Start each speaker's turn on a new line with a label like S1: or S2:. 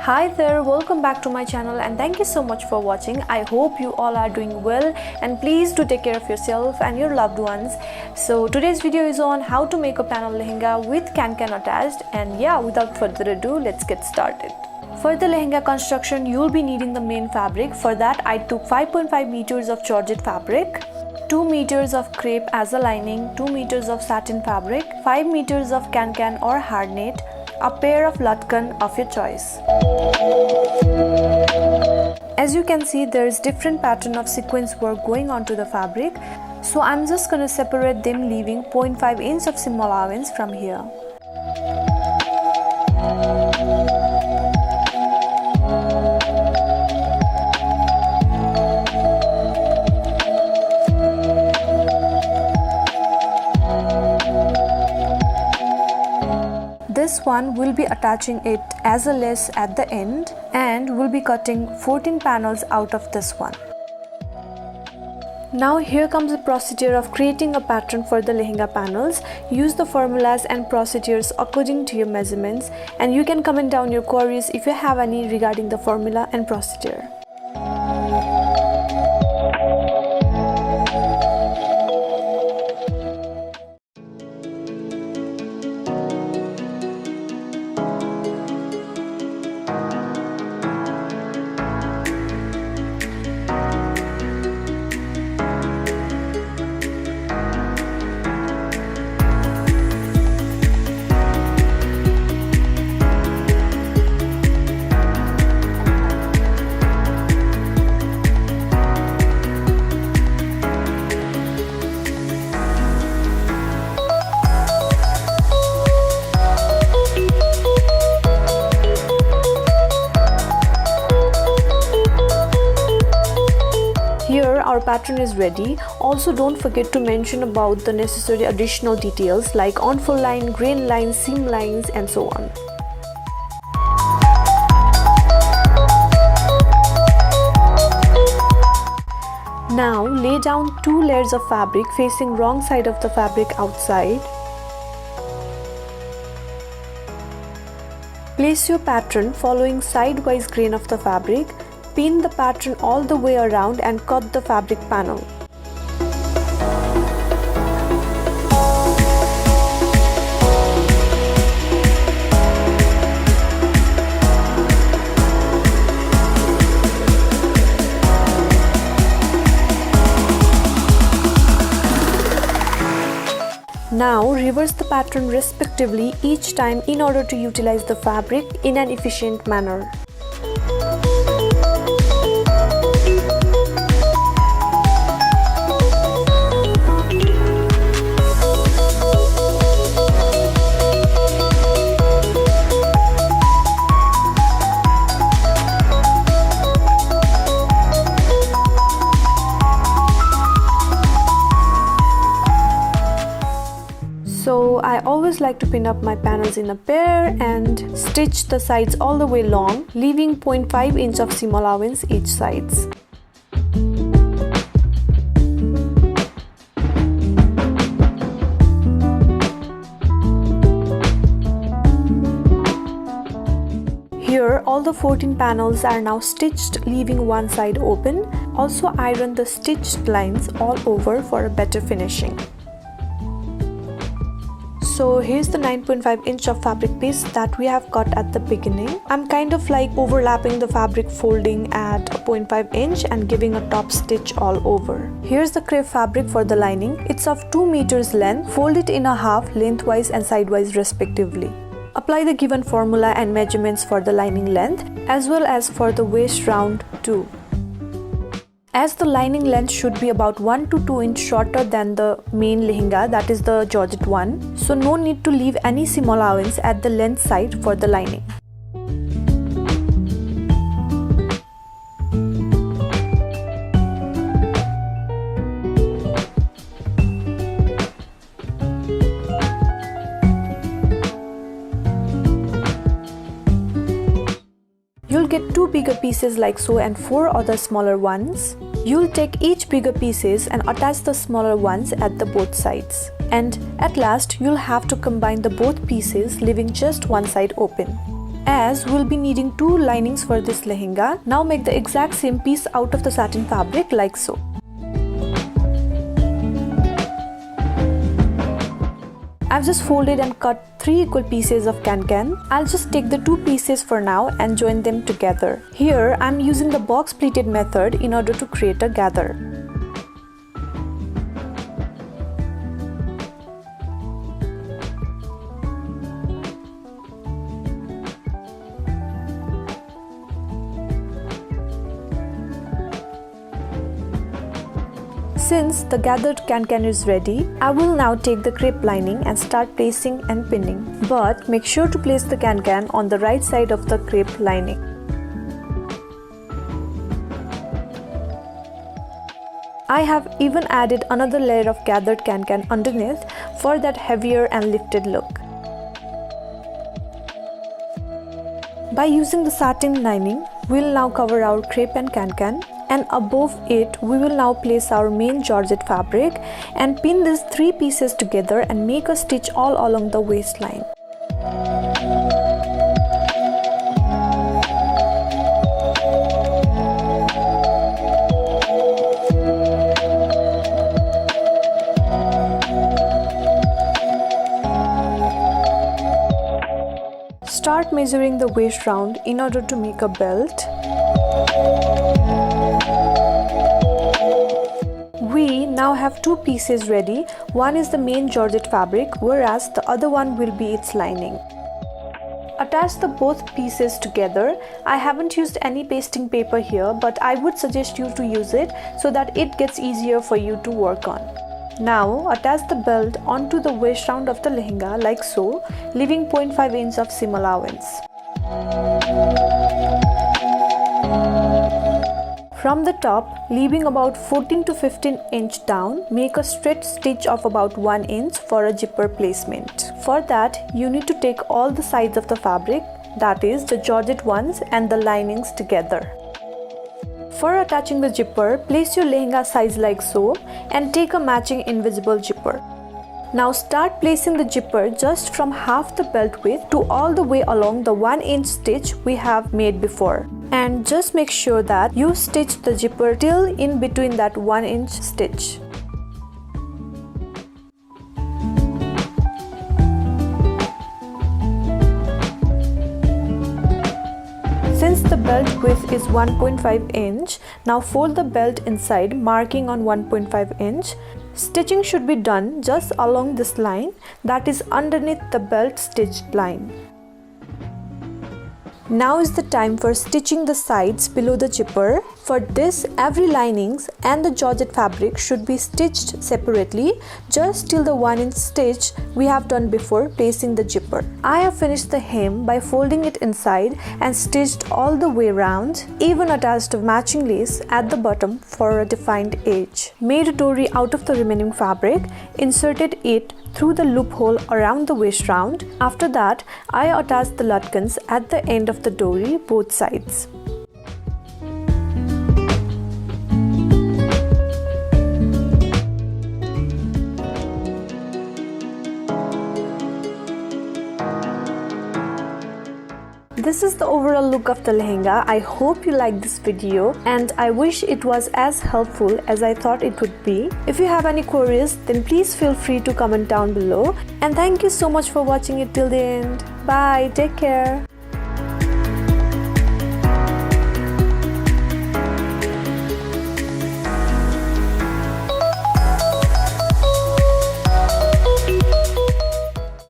S1: Hi there, welcome back to my channel and thank you so much for watching. I hope you all are doing well and please do take care of yourself and your loved ones. So today's video is on how to make a panel lehenga with cancan attached, and yeah, without further ado, let's get started. For the lehenga construction, you'll be needing the main fabric. For that, I took 5.5 meters of georgette fabric, 2 meters of crepe as a lining, 2 meters of satin fabric, 5 meters of cancan or hard knit, a pair of latkan of your choice. As you can see, there is different pattern of sequence work going onto the fabric, so I'm just gonna separate them, leaving 0.5 inch of seam allowance from here. This one will be attaching it as a lace at the end, and we'll be cutting 14 panels out of this one. Now here comes the procedure of creating a pattern for the lehenga panels. Use the formulas and procedures according to your measurements, and you can comment down your queries if you have any regarding the formula and procedure. Here our pattern is ready. Also don't forget to mention about the necessary additional details like on-fold line, grain lines, seam lines and so on. Now lay down 2 layers of fabric facing wrong side of the fabric outside. Place your pattern following sidewise grain of the fabric. Pin the pattern all the way around and cut the fabric panel. Now reverse the pattern respectively each time in order to utilize the fabric in an efficient manner. So I always like to pin up my panels in a pair and stitch the sides all the way long, leaving 0.5 inch of seam allowance each sides. Here all the 14 panels are now stitched, leaving one side open. Also iron the stitched lines all over for a better finishing. So here's the 9.5 inch of fabric piece that we have cut at the beginning. I'm kind of like overlapping the fabric folding at 0.5 inch and giving a top stitch all over. Here's the crepe fabric for the lining. It's of 2 meters length. Fold it in a half lengthwise and sidewise respectively. Apply the given formula and measurements for the lining length as well as for the waist round too. As the lining length should be about 1 to 2 inch shorter than the main lehenga, that is the georgette one, so no need to leave any seam allowance at the length side for the lining. You'll get 2 bigger pieces like so and 4 other smaller ones. You'll take each bigger pieces and attach the smaller ones at the both sides. And at last, you'll have to combine the both pieces, leaving just one side open. As we'll be needing 2 linings for this lehenga, now make the exact same piece out of the satin fabric like so. I've just folded and cut 3 equal pieces of cancan. I'll just take the 2 pieces for now and join them together. Here I'm using the box pleated method in order to create a gather. Since the gathered cancan is ready, I will now take the crepe lining and start placing and pinning. But make sure to place the cancan on the right side of the crepe lining. I have even added another layer of gathered cancan underneath for that heavier and lifted look. By using the satin lining, we'll now cover our crepe and cancan, and above it we will now place our main georgette fabric and pin these 3 pieces together and make a stitch all along the waistline. Start measuring the waist round in order to make a belt. We now have 2 pieces ready. One is the main georgette fabric, whereas the other one will be its lining. Attach the both pieces together. I haven't used any pasting paper here, but I would suggest you to use it so that it gets easier for you to work on. Now attach the belt onto the waist round of the lehenga like so, leaving 0.5 inch of seam allowance. From the top, leaving about 14 to 15 inch down, make a straight stitch of about 1 inch for a zipper placement. For that, you need to take all the sides of the fabric, that is the georgette ones and the linings together. For attaching the zipper, place your lehenga size like so and take a matching invisible zipper. Now start placing the zipper just from half the belt width to all the way along the 1 inch stitch we have made before. And just make sure that you stitch the zipper till in between that 1 inch stitch. Since the belt width is 1.5 inch, now fold the belt inside, marking on 1.5 inch. Stitching should be done just along this line, that is underneath the belt stitched line. Now is the time for stitching the sides below the zipper. For this, every linings and the georgette fabric should be stitched separately just till the 1 inch stitch we have done before placing the zipper. I have finished the hem by folding it inside and stitched all the way round, even attached a matching lace at the bottom for a defined edge. Made a dory out of the remaining fabric, inserted it through the loophole around the waist round. After that, I attached the lutkins at the end of the dory both sides. This is the overall look of the lehenga. I hope you liked this video and I wish it was as helpful as I thought it would be. If you have any queries, then please feel free to comment down below. And thank you so much for watching it till the end. Bye, take care.